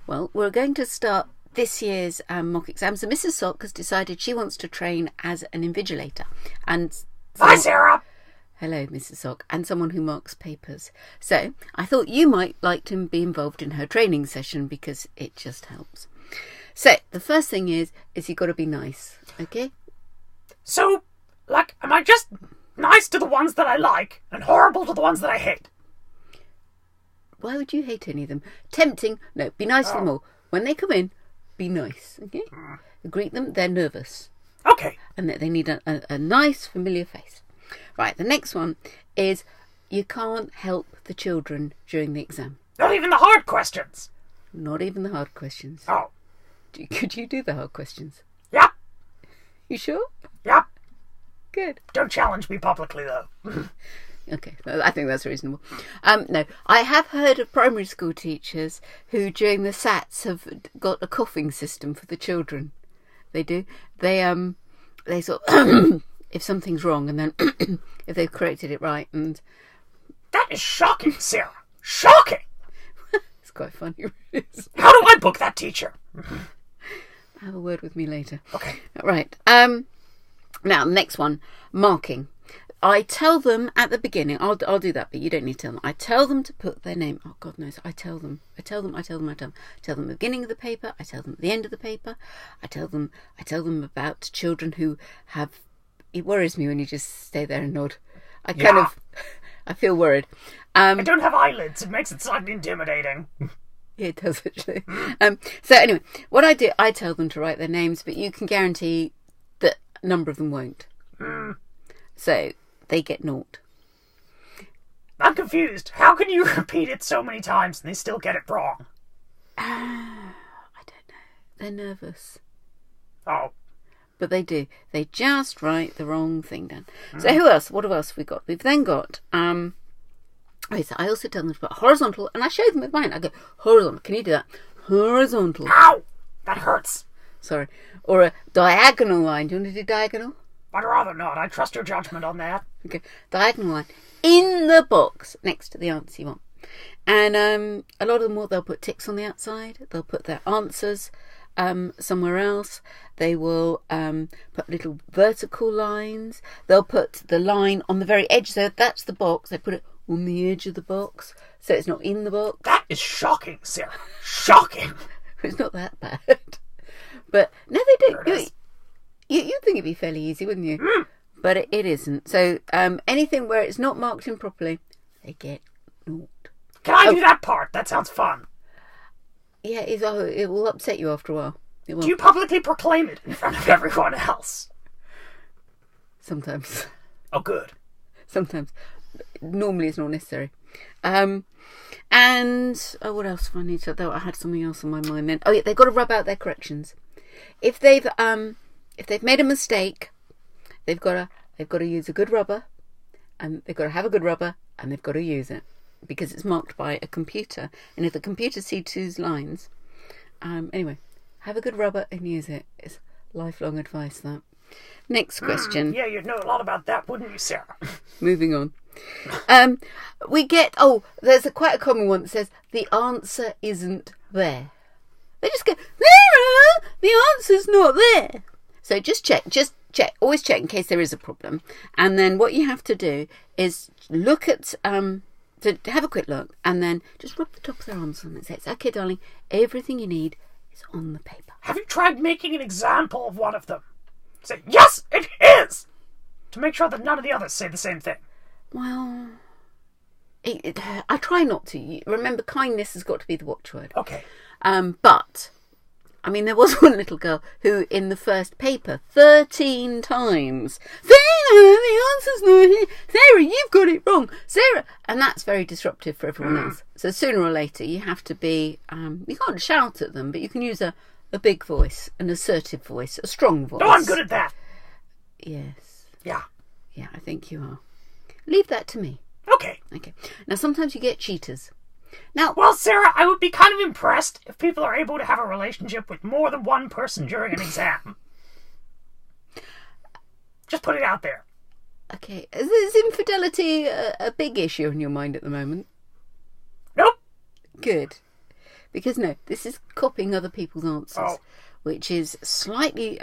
Well, we're going to start this year's mock exams. So Mrs. Sock has decided she wants to train as an invigilator. And Hi, Sarah. Hello, Mrs. Sock, and someone who marks papers. So I thought you might like to be involved in her training session because it just helps. So the first thing is you've got to be nice, okay? So, am I just nice to the ones that I like and horrible to the ones that I hate? Why would you hate any of them? Tempting? No, be nice to them all. When they come in, be nice, okay? Greet them, they're nervous. Okay. And they need a nice, familiar face. Right, the next one is you can't help the children during the exam. Not even the hard questions. Not even the hard questions. Oh. Could you do the hard questions? Yeah. You sure? Yeah. Good. Don't challenge me publicly, though. Okay, I think that's reasonable. No, I have heard of primary school teachers who, during the SATs, have got a coughing system for the children. They do. They sort of, if something's wrong, and then if they've corrected it right, and that is shocking, Sarah. Shocking. It's quite funny. Really. How do I book that teacher? Have a word with me later. Okay. Right. Now, next one, marking. I tell them at the beginning, I'll do that, but you don't need to tell them. I tell them to put their name. Oh, God knows. I tell them at the beginning of the paper. I tell them at the end of the paper. I tell them about children who have, it worries me when you just stay there and nod. I feel worried. I don't have eyelids. It makes it slightly intimidating. Yeah, it does actually. So anyway, what I do, I tell them to write their names, but you can guarantee that a number of them won't. So they get naught. I'm confused. How can you repeat it so many times and they still get it wrong? I don't know. They're nervous. Oh. But they do. They just write the wrong thing down. So who else? What else have we got? We've then got... so I also tell them to put horizontal, and I show them with mine. I go, horizontal. Can you do that? Horizontal. Ow! That hurts. Sorry. Or a diagonal line. Do you want to do diagonal? I'd rather not. I trust your judgment on that. Okay. Diagonal line. In the box next to the answer you want. And a lot of them they'll put ticks on the outside. They'll put their answers somewhere else. They will put little vertical lines. They'll put the line on the very edge. So that's the box. They put it on the edge of the box, so it's not in the box. That is shocking, Sarah. Shocking. It's not that bad. But no, they do. You'd think it'd be fairly easy, wouldn't you? But it isn't. So anything where it's not marked in properly, they get naught. Can I do that part? That sounds fun. Yeah, it will upset you after a while. Do you publicly proclaim it in front of everyone else? Sometimes. Oh, good. Sometimes. Normally it's not necessary. And what else do I need to... Though I had something else on my mind then. Oh yeah, they've got to rub out their corrections. If they've made a mistake, they've got to use a good rubber, and they've got to have a good rubber, and they've got to use it because it's marked by a computer. And if the computer sees two lines, anyway, have a good rubber and use it. It's lifelong advice, that. Next question. Yeah, you'd know a lot about that, wouldn't you, Sarah? Moving on. We get... there's quite a common one that says, the answer isn't there. They just go, Sarah, the answer's not there. So just check. Always check in case there is a problem. And then what you have to do is look at... to have a quick look, and then just rub the top of their answer and say, okay, darling, everything you need is on the paper. Have you tried making an example of one of them? Say, yes, it is! To make sure that none of the others say the same thing. Well, I try not to. Remember, kindness has got to be the watchword. Okay. But, I mean, there was one little girl who, in the first paper, 13 times, Sarah, the answer's not here. Sarah, you've got it wrong. Sarah. And that's very disruptive for everyone else. So sooner or later, you have to be, you can't shout at them, but you can use a big voice, an assertive voice, a strong voice. Oh, I'm good at that. Yes. Yeah. Yeah, I think you are. Leave that to me. Okay. Now, sometimes you get cheaters. Now, well, Sarah, I would be kind of impressed if people are able to have a relationship with more than one person during an exam. Just put it out there. Okay. Is infidelity a big issue in your mind at the moment? Nope. Good. Because no, this is copying other people's answers, which is slightly.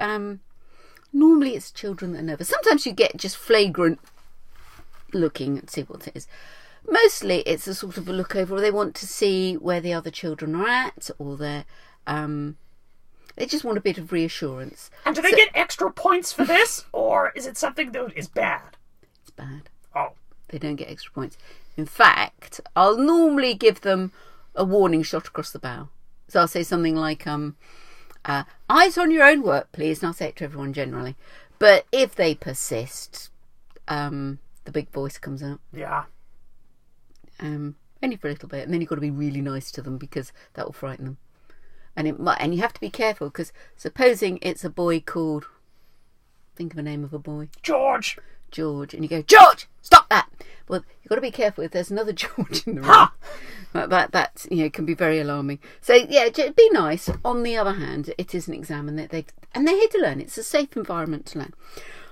Normally, it's children that are nervous. Sometimes you get just flagrant looking and see what it is. Mostly, it's a sort of a look over, or they want to see where the other children are at, or they just want a bit of reassurance. And do they get extra points for this, or is it something that is bad? It's bad. Oh. They don't get extra points. In fact, I'll normally give them a warning shot across the bow. So I'll say something like, eyes on your own work, please. And I'll say it to everyone generally. But if they persist, the big voice comes out. Yeah. Only for a little bit. And then you've got to be really nice to them because that will frighten them. And you have to be careful because supposing it's a boy called... Think of a name of a boy. George. And you go, George, stop that. Well, you've got to be careful if there's another George in the room. That can be very alarming. So yeah, be nice. On the other hand, it is an exam, and they're here to learn. It's a safe environment to learn.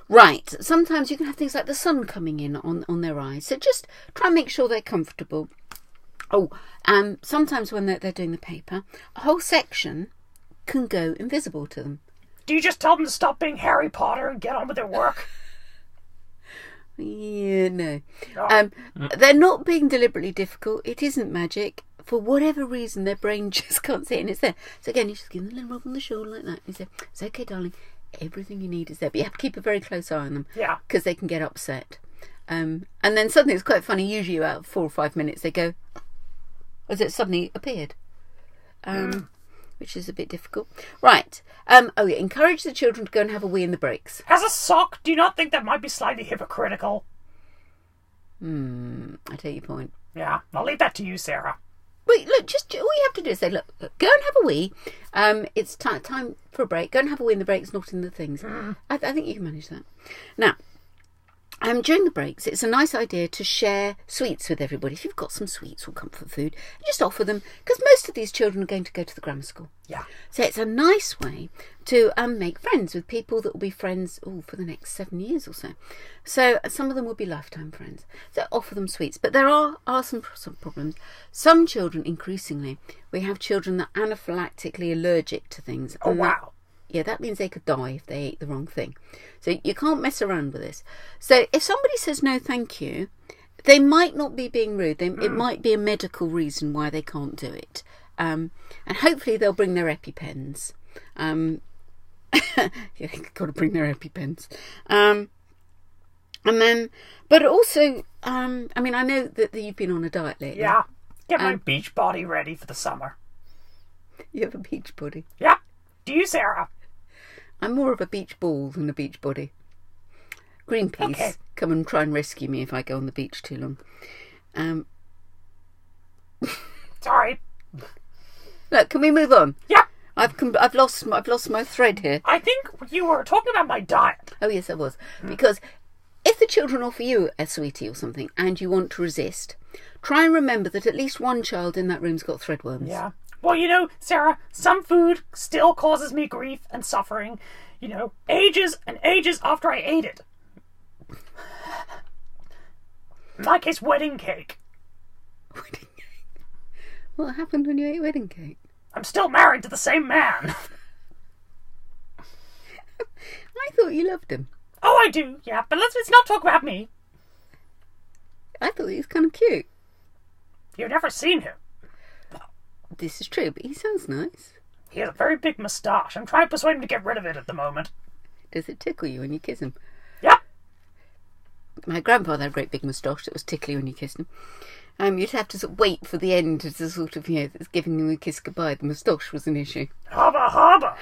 Right. Sometimes you can have things like the sun coming in on their eyes. So just try and make sure they're comfortable. Sometimes when they're doing the paper, a whole section can go invisible to them. Do you just tell them to stop being Harry Potter and get on with their work? Yeah, no. Oh. They're not being deliberately difficult. It isn't magic. For whatever reason, their brain just can't see it, and it's there. So again, you just give them a little rub on the shoulder like that. You say, it's okay, darling. Everything you need is there. But you have to keep a very close eye on them. Yeah. Because they can get upset. And then suddenly, it's quite funny, usually about 4 or 5 minutes, they go, as it suddenly appeared. Which is a bit difficult. Right. Encourage the children to go and have a wee in the breaks. As a sock, do you not think that might be slightly hypocritical? I take your point. Yeah, I'll leave that to you, Sarah. Wait, look, just all you have to do is say, look, go and have a wee. It's time for a break. Go and have a wee in the breaks, not in the things. I think you can manage that. Now, during the breaks, it's a nice idea to share sweets with everybody. If you've got some sweets or comfort food, just offer them, because most of these children are going to go to the grammar school. Yeah. So it's a nice way to make friends with people that will be friends for the next 7 years or so. So some of them will be lifetime friends. So offer them sweets. But there are some problems. Some children, increasingly, we have children that are anaphylactically allergic to things. Oh, wow. That means they could die if they ate the wrong thing. So you can't mess around with this. So if somebody says no thank you, they might not be being rude. It might be a medical reason why they can't do it. And hopefully they'll bring their EpiPens. They've got to bring their EpiPens. But also, I know that you've been on a diet lately. Yeah. Get my beach body ready for the summer. You have a beach body? Yeah. Do you, Sarah? I'm more of a beach ball than a beach body. Greenpeace, come and try and rescue me if I go on the beach too long. Sorry. Look, can we move on? Yeah. I've lost my thread here. I think you were talking about my diet. Oh yes, I was. Because if the children offer you a sweetie or something and you want to resist, try and remember that at least one child in that room's got threadworms. Yeah. Well, Sarah, some food still causes me grief and suffering, ages and ages after I ate it. In my case, wedding cake. Wedding cake? What happened when you ate wedding cake? I'm still married to the same man. I thought you loved him. Oh, I do, yeah, but let's not talk about me. I thought he was kind of cute. You've never seen him. This is true, but he sounds nice. He has a very big moustache. I'm trying to persuade him to get rid of it at the moment. Does it tickle you when you kiss him? Yeah. My grandfather had a great big moustache that was tickly when you kissed him. You'd have to sort of wait for the end to sort of, giving him a kiss goodbye. The moustache was an issue. Hubba hubba.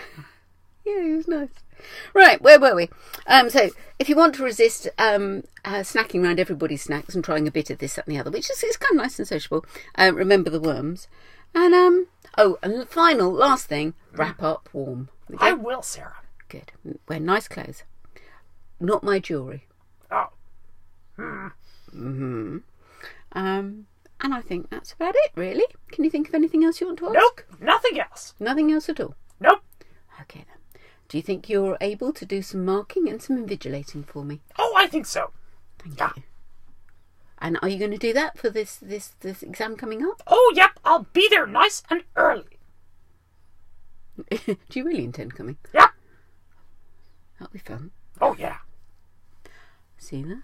Yeah, he was nice. Right, where were we? So, if you want to resist snacking around everybody's snacks and trying a bit of this, that and the other, which is kind of nice and sociable, remember the worms. And, and the last thing, wrap up warm. Okay? I will, Sarah. Good. Wear nice clothes. Not my jewellery. Oh. And I think that's about it, really. Can you think of anything else you want to ask? Nope, nothing else. Nothing else at all? Nope. Okay, then. Do you think you're able to do some marking and some invigilating for me? Oh, I think so. Thank you. And are you going to do that for this exam coming up? Oh, yep, I'll be there nice and early. Do you really intend coming? Yeah. That'll be fun. Oh, yeah. See you there.